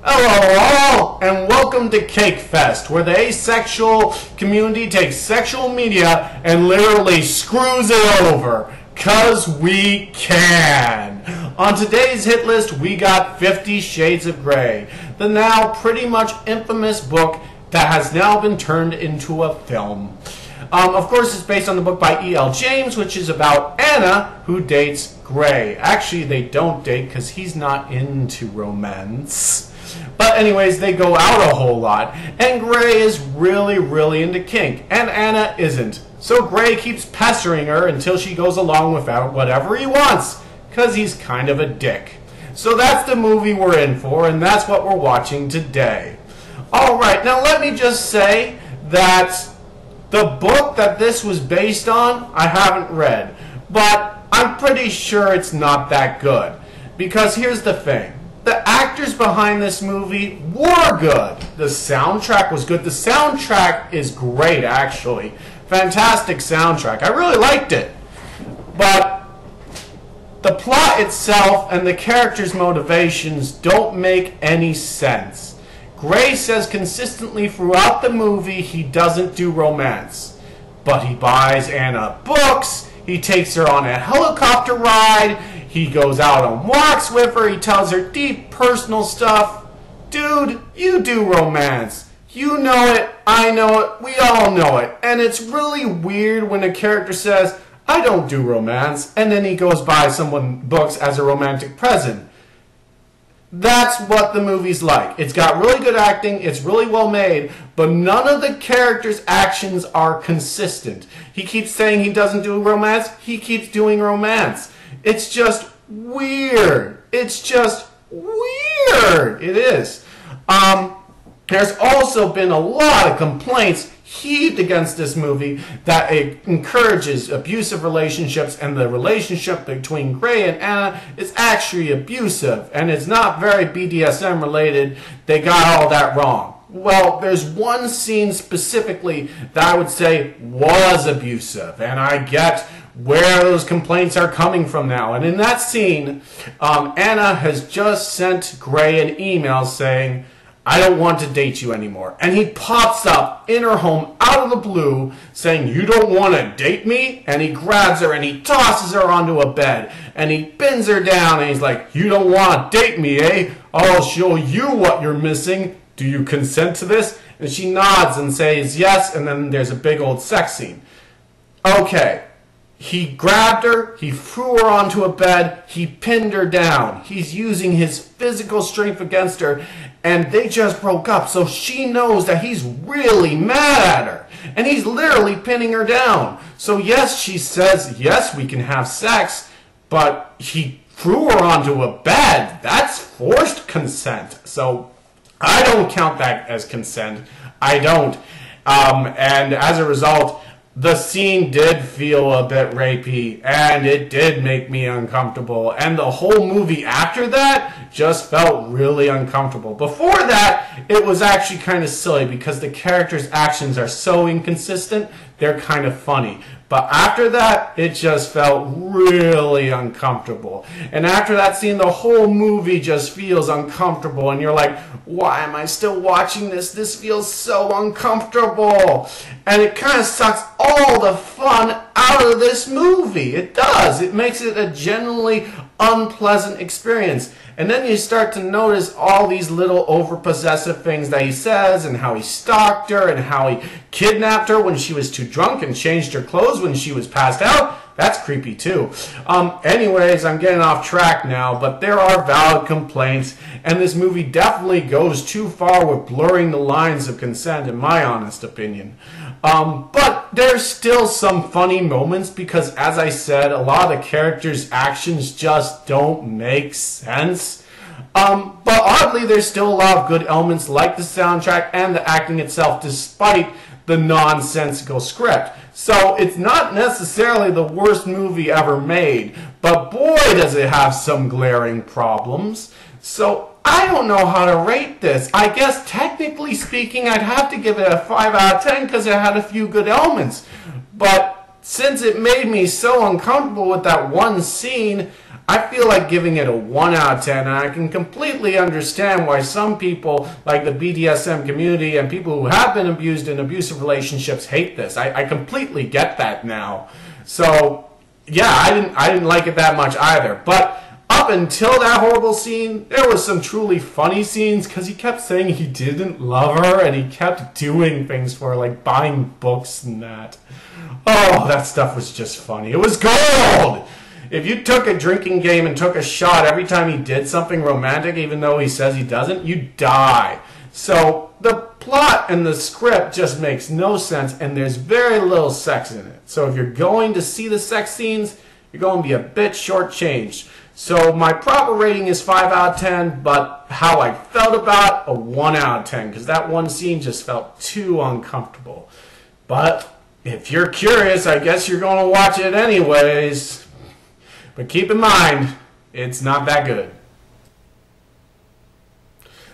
Hello all, and welcome to Cake Fest, where the asexual community takes sexual media and literally screws it over. 'Cause we can. On today's hit list, we got 50 Shades of Grey, the now pretty much infamous book that has now been turned into a film. Of course, it's based on the book by E.L. James, which is about Anna, who dates Grey. Actually, they don't date because he's not into romance. But anyways, they go out a whole lot, and Grey is really into kink, and Anna isn't. So Grey keeps pestering her until she goes along with whatever he wants, because he's kind of a dick. So that's the movie we're in for, and that's what we're watching today. Alright, now let me just say that the book that this was based on, I haven't read, but I'm pretty sure it's not that good. Because here's the thing. The actors behind this movie were good. The soundtrack was good. The soundtrack is great, actually. Fantastic soundtrack. I really liked it. But the plot itself and the characters' motivations don't make any sense. Grey says consistently throughout the movie he doesn't do romance. But he buys Anna books, he takes her on a helicopter ride, he goes out on walks with her, he tells her deep personal stuff. Dude, you do romance. You know it, I know it, we all know it. And it's really weird when a character says, I don't do romance, and then he goes buy someone books as a romantic present. That's what the movie's like. It's got really good acting, it's really well made, but none of the characters' actions are consistent. He keeps saying he doesn't do romance, he keeps doing romance. It's just weird. It's just weird. It is. There's also been a lot of complaints heaved against this movie that it encourages abusive relationships, and the relationship between Grey and Anna is actually abusive, and it's not very BDSM related. They got all that wrong. Well, there's one scene specifically that I would say was abusive, and I get where those complaints are coming from now. And in that scene, Anna has just sent Grey an email saying, I don't want to date you anymore. And he pops up in her home out of the blue saying, you don't want to date me? And he grabs her and he tosses her onto a bed and he pins her down and he's like, you don't want to date me, eh? I'll show you what you're missing. Do you consent to this? And she nods and says yes, and then there's a big old sex scene. Okay. He grabbed her, he threw her onto a bed, he pinned her down. He's using his physical strength against her, and they just broke up. So she knows that he's really mad at her, and he's literally pinning her down. So yes, she says, yes, we can have sex, but he threw her onto a bed. That's forced consent. So I don't count that as consent. I don't. And as a result, the scene did feel a bit rapey, and it did make me uncomfortable. And the whole movie after that just felt really uncomfortable. Before that, it was actually kind of silly because the characters' actions are so inconsistent, they're kind of funny. But after that, it just felt really uncomfortable. And after that scene, the whole movie just feels uncomfortable. And you're like, why am I still watching this? This feels so uncomfortable. And it kind of sucks all the fun out of this movie. It does. It makes it a genuinely unpleasant experience. And then you start to notice all these little over-possessive things that he says, and how he stalked her, and how he kidnapped her when she was too drunk and changed her clothes when she was passed out. That's creepy too. Anyways, I'm getting off track now, but there are valid complaints, and this movie definitely goes too far with blurring the lines of consent, in my honest opinion. But there's still some funny moments because, as I said, a lot of the characters' actions just don't make sense. But oddly, there's still a lot of good elements like the soundtrack and the acting itself, despite the nonsensical script. So it's not necessarily the worst movie ever made, but boy does it have some glaring problems. So I don't know how to rate this. I guess technically speaking I'd have to give it a 5 out of 10 because it had a few good elements. But since it made me so uncomfortable with that one scene, I feel like giving it a 1 out of 10, and I can completely understand why some people, like the BDSM community and people who have been abused in abusive relationships, hate this. I completely get that now. So, yeah, I didn't like it that much either. But up until that horrible scene, there was some truly funny scenes because he kept saying he didn't love her and he kept doing things for her, like buying books and that. Oh, that stuff was just funny. It was gold! If you took a drinking game and took a shot every time he did something romantic, even though he says he doesn't, you'd die. So the plot and the script just makes no sense, and there's very little sex in it. So if you're going to see the sex scenes, you're going to be a bit shortchanged. So my proper rating is 5 out of 10, but how I felt about it, a 1 out of 10, because that one scene just felt too uncomfortable. But if you're curious, I guess you're going to watch it anyways. But keep in mind, it's not that good.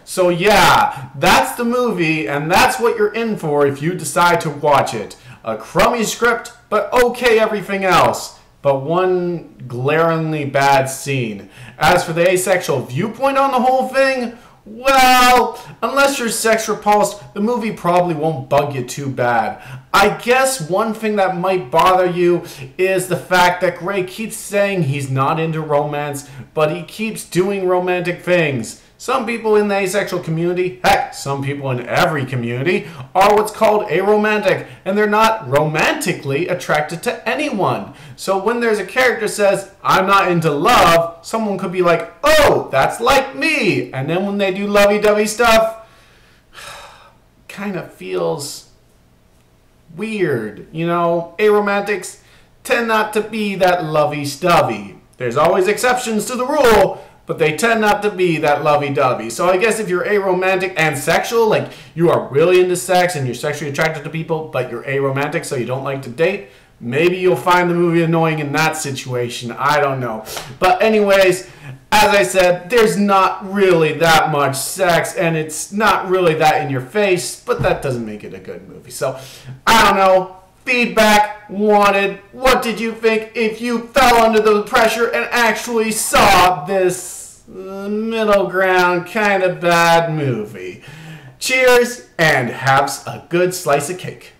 So yeah, that's the movie, and that's what you're in for if you decide to watch it. A crummy script, but okay everything else. But one glaringly bad scene. As for the asexual viewpoint on the whole thing, well, unless you're sex repulsed, the movie probably won't bug you too bad. I guess one thing that might bother you is the fact that Gray keeps saying he's not into romance, but he keeps doing romantic things. Some people in the asexual community, heck, some people in every community, are what's called aromantic, and they're not romantically attracted to anyone. So when there's a character says, I'm not into love, someone could be like, oh, that's like me. And then when they do lovey-dovey stuff, kind of feels weird. You know, aromantics tend not to be that lovey-dovey. There's always exceptions to the rule, but they tend not to be that lovey-dovey. So I guess if you're aromantic and sexual, like you are really into sex and you're sexually attracted to people, but you're aromantic so you don't like to date, maybe you'll find the movie annoying in that situation. I don't know. But anyways, as I said, there's not really that much sex, and it's not really that in your face, but that doesn't make it a good movie. So, I don't know. Feedback wanted. What did you think if you fell under the pressure and actually saw this middle ground kind of bad movie? Cheers, and have a good slice of cake.